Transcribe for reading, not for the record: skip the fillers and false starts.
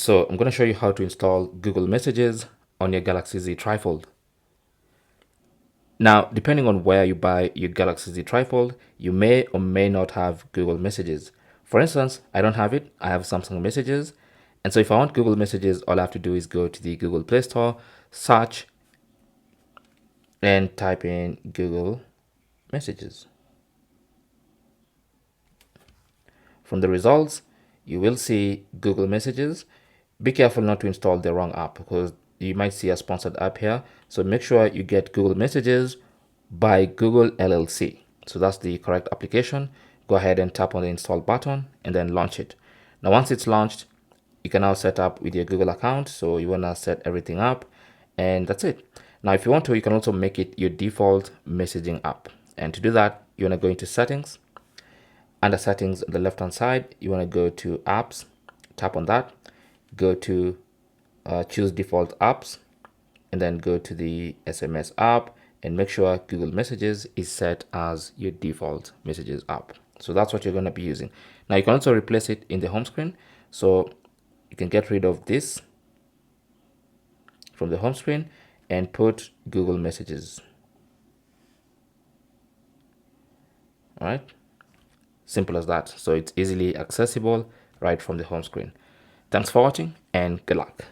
So I'm going to show you how to install Google Messages on your Galaxy Z TriFold. Now, depending on where you buy your Galaxy Z TriFold, you may or may not have Google Messages. For instance, I don't have it. I have Samsung Messages. And so if I want Google Messages, all I have to do is go to the Google Play Store, search, and type in Google Messages. From the results, you will see Google Messages. Be careful not to install the wrong app because you might see a sponsored app here. So make sure you get Google Messages by Google LLC. So that's the correct application. Go ahead and tap on the install button and then launch it. Now, once it's launched, you can now set up with your Google account. So you want to set everything up and that's it. Now, if you want to, you can also make it your default messaging app. And to do that, you want to go into settings. Under settings on the left hand side, you want to go to apps, tap on that, go to choose default apps, and then go to the SMS app and make sure Google Messages is set as your default messages app. So that's what you're going to be using. Now you can also replace it in the home screen. So you can get rid of this from the home screen and put Google Messages. All right. Simple as that. So it's easily accessible right from the home screen. Thanks for watching and good luck.